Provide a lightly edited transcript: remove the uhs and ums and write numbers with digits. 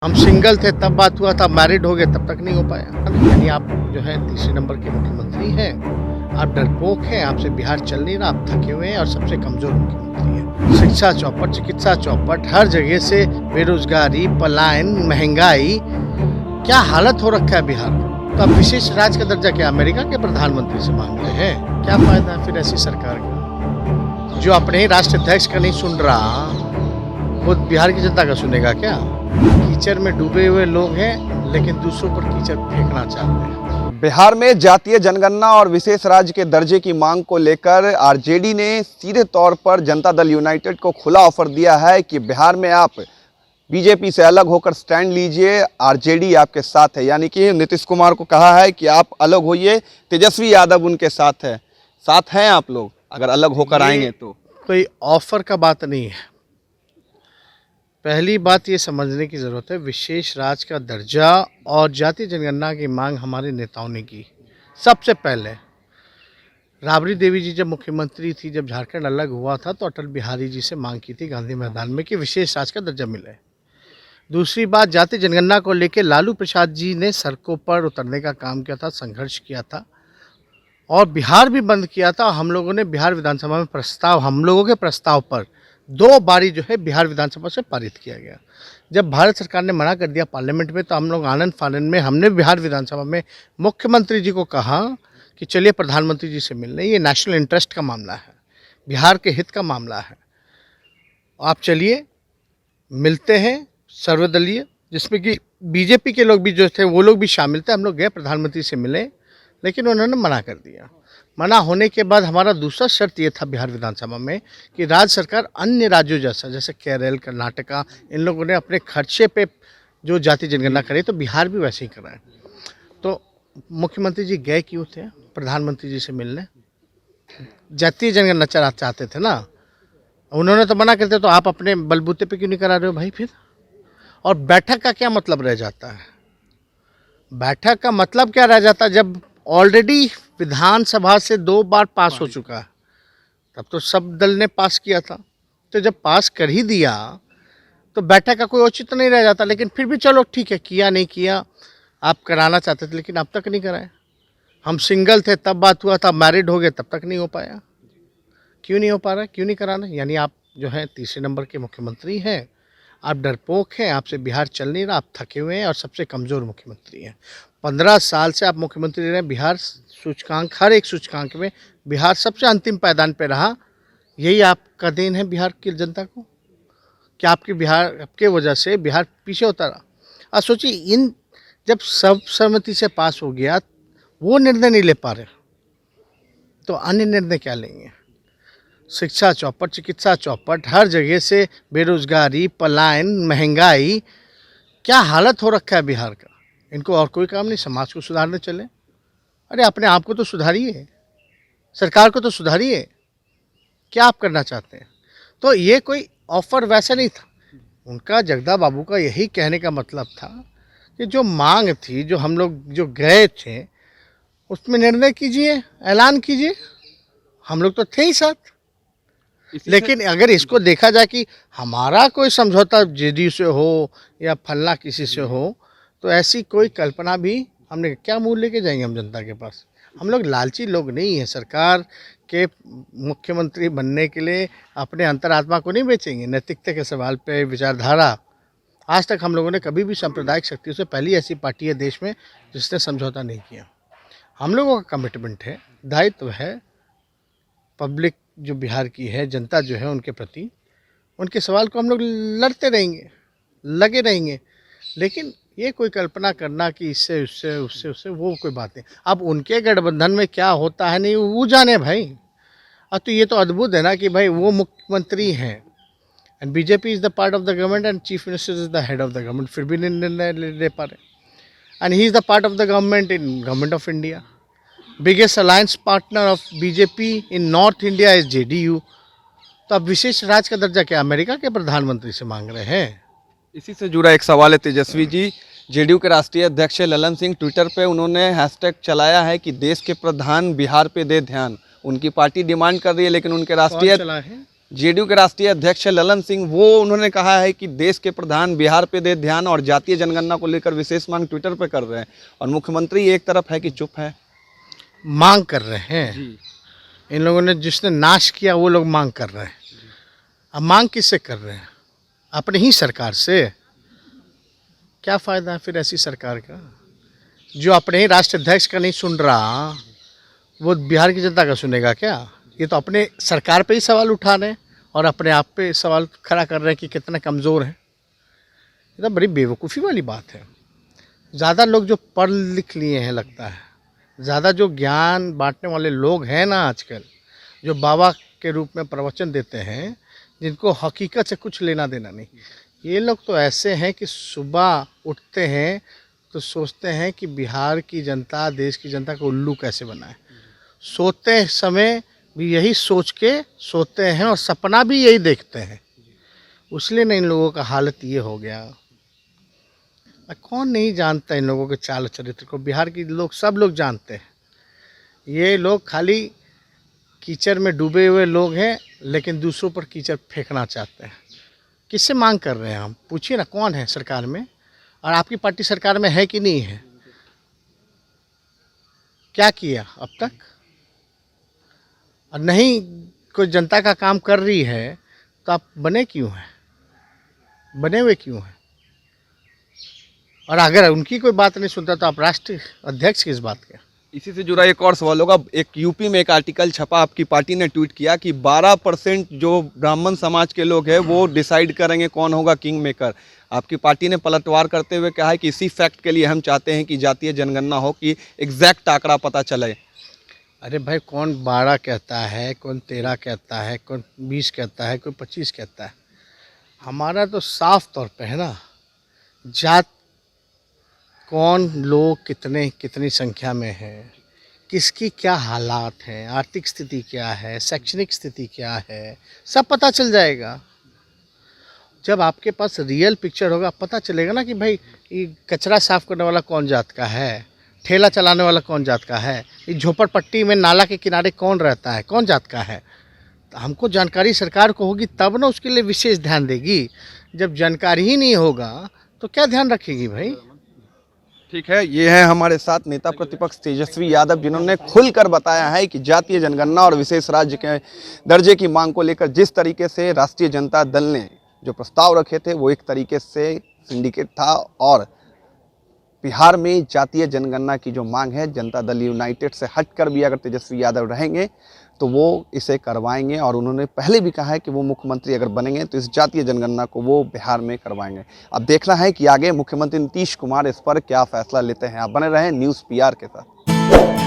हम सिंगल थे तब बात हुआ था, मैरिड हो गए तब तक नहीं हो पाया। यानी आप जो है तीसरे नंबर के मुख्यमंत्री हैं, आप डरपोक हैं, आपसे बिहार चल नहीं रहा, आप थके हुए हैं और सबसे कमजोर मुख्यमंत्री हैं। शिक्षा चौपट, चिकित्सा चौपट, हर जगह से बेरोजगारी, पलायन, महंगाई, क्या हालत हो रखा है बिहार का। तो अब विशेष राज्य का दर्जा क्या अमेरिका के प्रधानमंत्री से मांग रहे हैं? क्या फायदा है फिर ऐसी सरकार का? जो अपने ही राष्ट्राध्यक्ष का नहीं सुन रहा, वो बिहार की जनता का सुनेगा क्या? कीचड़ में डूबे हुए लोग हैं, लेकिन दूसरों पर कीचड़ फेंकना चाहते हैं। बिहार में जातीय जनगणना और विशेष राज्य के दर्जे की मांग को लेकर आरजेडी ने सीधे तौर पर जनता दल यूनाइटेड को खुला ऑफर दिया है कि बिहार में आप बीजेपी से अलग होकर स्टैंड लीजिए, आरजेडी आपके साथ है। यानी कि नीतीश कुमार को कहा है कि आप अलग होइए, तेजस्वी यादव उनके साथ है। साथ हैं आप लोग अगर अलग होकर आएंगे तो? कोई ऑफर का बात नहीं है। पहली बात ये समझने की ज़रूरत है, विशेष राज्य का दर्जा और जातीय जनगणना की मांग हमारे नेताओं ने की। सबसे पहले राबड़ी देवी जी जब मुख्यमंत्री थी, जब झारखंड अलग हुआ था, तो अटल बिहारी जी से मांग की थी गांधी मैदान में कि विशेष राज्य का दर्जा मिले। दूसरी बात, जातीय जनगणना को लेकर लालू प्रसाद जी ने सड़कों पर उतरने का काम किया था, संघर्ष किया था और बिहार भी बंद किया था। हम लोगों ने बिहार विधानसभा में प्रस्ताव, हम लोगों के प्रस्ताव पर 2 बारी जो है बिहार विधानसभा से पारित किया गया। जब भारत सरकार ने मना कर दिया पार्लियामेंट में, तो हम लोग आनंद फानंद में हमने बिहार विधानसभा में मुख्यमंत्री जी को कहा कि चलिए प्रधानमंत्री जी से मिलने, ये नेशनल इंटरेस्ट का मामला है, बिहार के हित का मामला है, आप चलिए मिलते हैं सर्वदलीय, जिसमें कि बीजेपी के लोग भी जो थे वो लोग भी शामिल थे। हम लोग गए, प्रधानमंत्री से मिले, लेकिन उन्होंने मना कर दिया। मना होने के बाद हमारा दूसरा शर्त ये था बिहार विधानसभा में कि राज्य सरकार अन्य राज्यों जैसा, जैसे केरल, कर्नाटका, इन लोगों ने अपने खर्चे पे जो जातीय जनगणना करे, तो बिहार भी वैसे ही कराए। तो मुख्यमंत्री जी गए क्यों थे प्रधानमंत्री जी से मिलने? जातीय जनगणना चाहते थे ना, उन्होंने तो मना करते, तो आप अपने बलबूते पे क्यों नहीं करा रहे हो भाई फिर? और बैठक का क्या मतलब रह जाता है? बैठक का मतलब क्या रह जाता है जब ऑलरेडी विधानसभा से 2 बार पास हो चुका है? तब तो सब दल ने पास किया था, तो जब पास कर ही दिया तो बैठक का कोई औचित्य नहीं रह जाता। लेकिन फिर भी चलो ठीक है, किया नहीं किया, आप कराना चाहते थे, लेकिन अब तक नहीं कराए। हम सिंगल थे तब बात हुआ था, मैरिड हो गए तब तक नहीं हो पाया। क्यों नहीं हो पा रहा, क्यों नहीं कराना? यानी आप जो है तीसरे नंबर के मुख्यमंत्री हैं, आप डरपोक हैं, आपसे बिहार चल नहीं रहा, आप थके हुए हैं और सबसे कमज़ोर मुख्यमंत्री हैं। 15 साल से आप मुख्यमंत्री रहे, बिहार सूचकांक, हर एक सूचकांक में बिहार सबसे अंतिम पायदान पे रहा। यही आपका देन है बिहार की जनता को कि आपके वजह से बिहार पीछे होता रहा। अब सोचिए, इन जब सर्वसम्मति से पास हो गया, वो निर्णय नहीं ले पा रहे, तो अन्य निर्णय क्या लेंगे? शिक्षा चौपट, चिकित्सा चौपट, हर जगह से बेरोजगारी, पलायन, महंगाई, क्या हालत हो रखा है बिहार का। इनको और कोई काम नहीं, समाज को सुधारने चले। अरे अपने आप को तो सुधारिए, सरकार को तो सुधारिए, क्या आप करना चाहते हैं? तो ये कोई ऑफर वैसा नहीं था उनका। जगदा बाबू का यही कहने का मतलब था कि जो मांग थी, जो हम लोग जो गए थे, उसमें निर्णय कीजिए, ऐलान कीजिए। हम लोग तो थे ही साथ। लेकिन अगर इसको देखा जाए कि हमारा कोई समझौता जेडीयू से हो या फलना किसी से हो, तो ऐसी कोई कल्पना भी हमने क्या मुँह लेके जाएंगे हम जनता के पास? हम लोग लालची लोग नहीं हैं। सरकार के मुख्यमंत्री बनने के लिए अपने अंतरात्मा को नहीं बेचेंगे। नैतिकता के सवाल पे विचारधारा, आज तक हम लोगों ने कभी भी सांप्रदायिक शक्तियों से, पहली ऐसी पार्टी है देश में जिसने समझौता नहीं किया। हम लोगों का कमिटमेंट है, दायित्व है, पब्लिक जो बिहार की है, जनता जो है, उनके प्रति, उनके सवाल को हम लोग लड़ते रहेंगे, लगे रहेंगे। लेकिन ये कोई कल्पना करना कि इससे उससे उससे उससे, वो कोई बात नहीं। अब उनके गठबंधन में क्या होता है नहीं वो जाने भाई। अब तो ये तो अद्भुत है ना कि भाई वो मुख्यमंत्री हैं and BJP is the part of the government and chief minister is the head of the government, फिर भी निर्णय ले पा रहे। And he is the part of the government in government of India. Biggest alliance partner of BJP in north India is JDU. तो अब विशेष राज्य का दर्जा क्या अमेरिका के प्रधानमंत्री से मांग रहे हैं? इसी से जुड़ा एक सवाल है तेजस्वी जी। जेडीयू के राष्ट्रीय अध्यक्ष ललन सिंह ट्विटर पे उन्होंने हैशटैग चलाया है कि देश के प्रधान बिहार पे दे ध्यान। उनकी पार्टी डिमांड कर रही है, लेकिन उनके राष्ट्रीय चला है जेडीयू के राष्ट्रीय अध्यक्ष ललन सिंह, वो उन्होंने कहा है कि देश के प्रधान बिहार पे दे ध्यान और जातीय जनगणना को लेकर विशेष मांग ट्विटर पे कर रहे हैं, और मुख्यमंत्री एक तरफ है कि चुप है। मांग कर रहे हैं इन लोगों ने, जिसने नाश किया वो लोग मांग कर रहे हैं। अब मांग किससे कर रहे हैं? अपनी ही सरकार से। क्या फ़ायदा है फिर ऐसी सरकार का? जो अपने ही राष्ट्रीय अध्यक्ष का नहीं सुन रहा, वो बिहार की जनता का सुनेगा क्या? ये तो अपने सरकार पे ही सवाल उठा रहे हैं और अपने आप पे सवाल खड़ा कर रहे हैं कि कितना कमज़ोर है। ये तो बड़ी बेवकूफ़ी वाली बात है। ज़्यादा लोग जो पढ़ लिख लिए हैं, लगता है ज़्यादा जो ज्ञान बांटने वाले लोग हैं ना आजकल, जो बाबा के रूप में प्रवचन देते हैं, जिनको हकीकत से कुछ लेना देना नहीं, ये लोग तो ऐसे हैं कि सुबह उठते हैं तो सोचते हैं कि बिहार की जनता, देश की जनता को उल्लू कैसे बनाए। सोते समय भी यही सोच के सोते हैं और सपना भी यही देखते हैं। इसलिए ना इन लोगों का हालत ये हो गया। कौन नहीं जानता इन लोगों के चाल चरित्र को? बिहार के लोग, सब लोग जानते हैं। ये लोग खाली कीचड़ में डूबे हुए लोग हैं, लेकिन दूसरों पर कीचड़ फेंकना चाहते हैं। किससे मांग कर रहे हैं हम? पूछिए ना, कौन है सरकार में? और आपकी पार्टी सरकार में है कि नहीं है? क्या किया अब तक? और नहीं कोई जनता का काम कर रही है तो आप बने क्यों हैं? बने हुए क्यों हैं? और अगर उनकी कोई बात नहीं सुनता तो आप राष्ट्रीय अध्यक्ष किस बात के? इसी से जुड़ा एक और सवाल होगा। एक यूपी में एक आर्टिकल छपा, आपकी पार्टी ने ट्वीट किया कि 12% जो ब्राह्मण समाज के लोग हैं वो डिसाइड करेंगे कौन होगा किंग मेकर। आपकी पार्टी ने पलटवार करते हुए कहा है कि इसी फैक्ट के लिए हम चाहते हैं कि जातीय जनगणना हो, कि एग्जैक्ट आंकड़ा पता चले। अरे भाई, कौन 12 कहता है, कौन 13 कहता है, कौन 20 कहता है, कोई 25 कहता है। हमारा तो साफ तौर पे है ना, जात कौन लोग कितनी संख्या में है, किसकी क्या हालात हैं, आर्थिक स्थिति क्या है, शैक्षणिक स्थिति क्या है, सब पता चल जाएगा। जब आपके पास रियल पिक्चर होगा, पता चलेगा ना कि भाई ये कचरा साफ करने वाला कौन जात का है, ठेला चलाने वाला कौन जात का है, ये झोपड़पट्टी में नाला के किनारे कौन रहता है, कौन जात का है। तो हमको जानकारी सरकार को होगी तब ना उसके लिए विशेष ध्यान देगी। जब जानकारी ही नहीं होगा तो क्या ध्यान रखेगी भाई? ठीक है, ये है हमारे साथ नेता प्रतिपक्ष तेजस्वी यादव, जिन्होंने खुलकर बताया है कि जातीय जनगणना और विशेष राज्य के दर्जे की मांग को लेकर जिस तरीके से राष्ट्रीय जनता दल ने जो प्रस्ताव रखे थे वो एक तरीके से सिंडिकेट था, और बिहार में जातीय जनगणना की जो मांग है, जनता दल यूनाइटेड से हटकर भी अगर तेजस्वी यादव रहेंगे तो वो इसे करवाएंगे। और उन्होंने पहले भी कहा है कि वो मुख्यमंत्री अगर बनेंगे तो इस जातीय जनगणना को वो बिहार में करवाएंगे। अब देखना है कि आगे मुख्यमंत्री नीतीश कुमार इस पर क्या फैसला लेते हैं। आप बने रहें न्यूज़ पीआर के साथ।